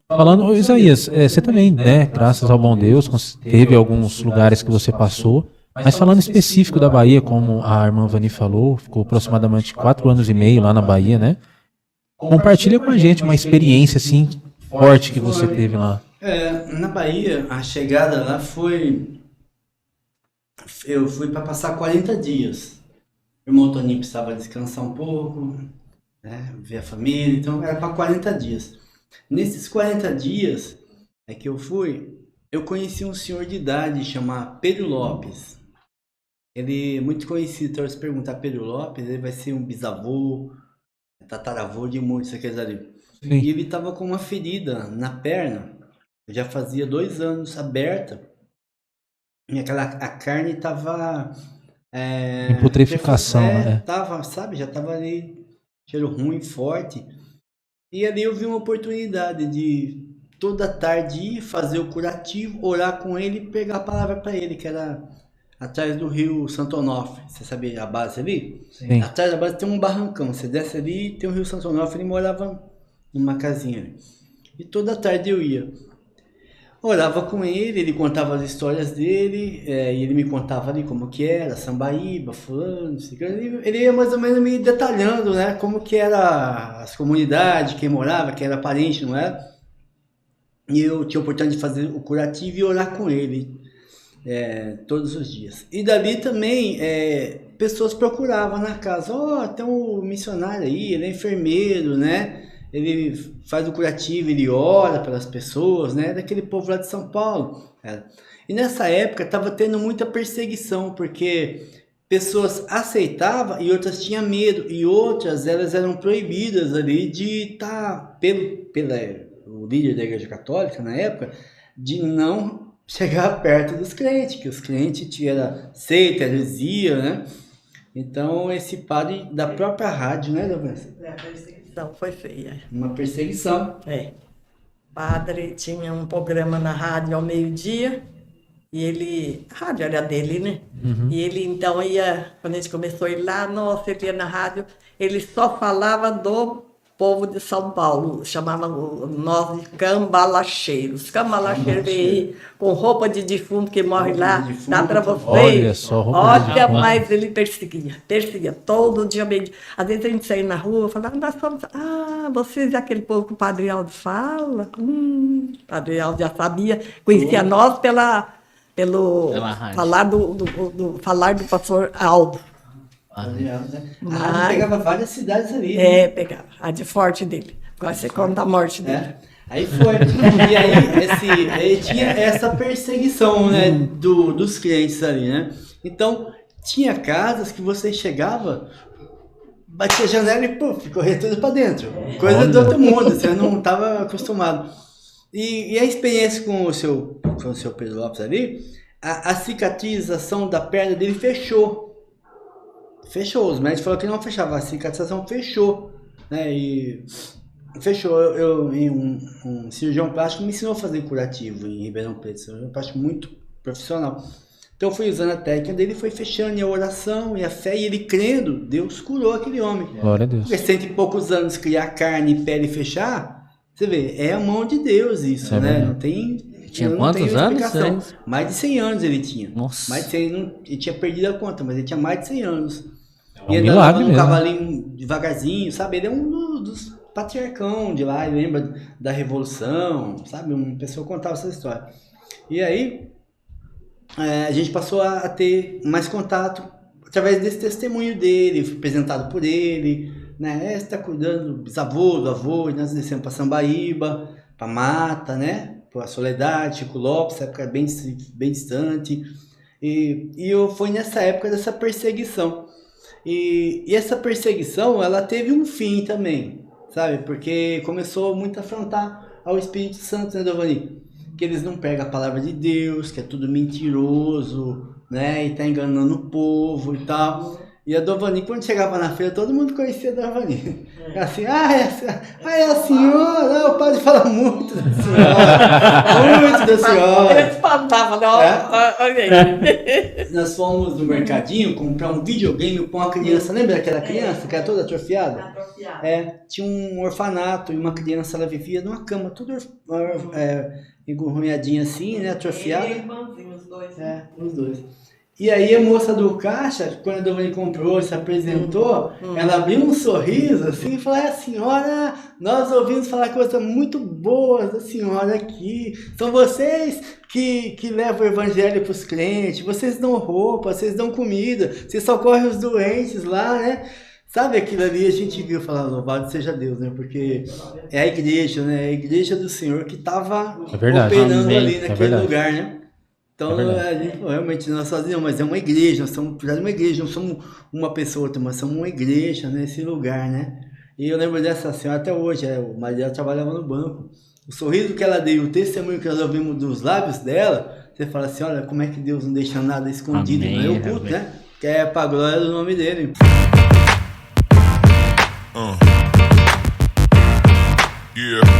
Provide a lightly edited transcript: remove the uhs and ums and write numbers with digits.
Falando, Isaías, você também, né, graças ao bom Deus, teve alguns lugares que você passou, mas falando específico da Bahia, como a irmã Vani falou, ficou aproximadamente 4 anos e meio lá na Bahia, né? Compartilha com a gente uma experiência, assim, forte que você teve lá. Na Bahia, a chegada lá foi... Eu fui para passar 40 dias. O irmão Toninho precisava descansar um pouco, né, ver a família, então era para 40 dias. Nesses 40 dias que eu fui, eu conheci um senhor de idade chamado Pedro Lopes. Ele é muito conhecido, então se perguntar Pedro Lopes, ele vai ser um bisavô, tataravô de muitos aqueles ali. Sim. E ele estava com uma ferida na perna, já fazia 2 anos aberta, e a carne estava... Em putrefação, né? Tava, sabe, já estava ali, cheiro ruim, forte. E ali eu vi uma oportunidade de toda tarde ir fazer o curativo, orar com ele e pegar a palavra para ele, que era atrás do rio Santo Onofre. Você sabia a base ali? Sim. Atrás da base tem um barrancão, você desce ali e tem o rio Santo Onofre. Ele morava numa casinha ali. E toda tarde eu ia. Orava com ele contava as histórias dele, e ele me contava ali como que era, Sambaíba, fulano, ele ia mais ou menos me detalhando, né, como que era as comunidades, quem morava, quem era parente, não é? E eu tinha a oportunidade de fazer o curativo e orar com ele todos os dias. E dali também, pessoas procuravam na casa, tem um missionário aí, ele é enfermeiro, né? Ele faz o curativo, ele ora pelas pessoas, né? Daquele povo lá de São Paulo. E nessa época estava tendo muita perseguição, porque pessoas aceitavam e outras tinham medo, e outras elas eram proibidas ali de estar, pelo líder da Igreja Católica na época, de não chegar perto dos crentes, que os crentes tinham seita, heresia, né? Então esse padre da própria rádio, né, Douglas? Foi feia. Uma perseguição. O padre tinha um programa na rádio ao meio-dia, e a rádio era dele, né? Uhum. E ele então ia, quando a gente começou a ir lá, nossa, ele ia na rádio, ele só falava do povo de São Paulo, chamavam nós de cambalacheiros. Cambalacheiros veio com roupa de defunto que morre lá, dá para vocês. Olha só, roupa de defunto. Mas ele perseguia, todo dia meio. Às vezes a gente saía na rua, falava, nós somos, vocês é aquele povo que o Padre Aldo fala? O Padre Aldo já sabia, conhecia nós pelo falar do pastor Aldo. Pegava várias cidades ali. Pegava. A de forte dele. Agora você conta a morte dele. Aí foi. E aí tinha essa perseguição, né, dos crentes ali, né? Então, tinha casas que você chegava, batia a janela e corria tudo para dentro. Coisa do outro mundo, você não estava acostumado. E a experiência com o seu Pedro Lopes ali, a cicatrização da perna dele fechou. Os médicos falaram que não fechava, a cicatrização fechou, né? E fechou. Um cirurgião plástico me ensinou a fazer curativo em Ribeirão Preto, cirurgião plástico muito profissional. Então eu fui usando a técnica dele, foi fechando, e a oração, e a fé, e ele crendo, Deus curou aquele homem. Glória a Deus. Porque 100 e poucos anos criar carne, pele e fechar, você vê, é a mão de Deus isso, né? Verdade. Não tem... Tinha quantos anos? Mais de 100 anos ele tinha. Nossa. Mais de 100, ele tinha perdido a conta, mas ele tinha mais de 100 anos. É um milagre mesmo. Cavalinho devagarzinho, sabe? Ele é um dos patriarcão de lá, ele lembra da Revolução, sabe? Uma pessoa contava essa história. E aí, a gente passou a ter mais contato através desse testemunho dele, foi apresentado por ele, né? Você está cuidando do bisavô, do avô, e nós descemos para Sambaíba, para Mata, né? Para Soledade, Chico Lopes, época bem distante. E foi nessa época dessa perseguição. E essa perseguição, ela teve um fim também, sabe? Porque começou muito a afrontar ao Espírito Santo, né, Dovani? Que eles não pegam a palavra de Deus, que é tudo mentiroso, né? E tá enganando o povo e tal. E a Dovani, quando chegava na feira, todo mundo conhecia a Dovani. Assim, é a senhora, o padre fala muito da senhora. Muito da senhora. tava, olha aí. Nós fomos no mercadinho comprar um videogame com uma criança. Lembra daquela criança que era toda atrofiada? Tinha um orfanato e uma criança, ela vivia numa cama, toda engurrumiadinha assim, né? Atrofiada. E irmãozinho, os dois. Os dois. E aí a moça do caixa, quando a Dona comprou, se apresentou, ela abriu um sorriso assim e falou: senhora, nós ouvimos falar coisas muito boas da senhora aqui. São vocês que levam o evangelho para os crentes, vocês dão roupa, vocês dão comida, vocês socorrem os doentes lá, né? Sabe aquilo ali, a gente viu falar, louvado seja Deus, né? Porque é a igreja, né? É a igreja do Senhor que estava operando ali naquele lugar, né? Então, a gente realmente não é sozinho, mas é uma igreja, nós somos uma igreja, não somos uma pessoa, mas somos uma igreja nesse lugar, né? E eu lembro dessa senhora até hoje, o marido dela trabalhava no banco. O sorriso que ela deu, o testemunho que nós ouvimos dos lábios dela, você fala assim, olha, como é que Deus não deixa nada escondido, não é oculto, né? Que é para a glória do nome dele. Yeah.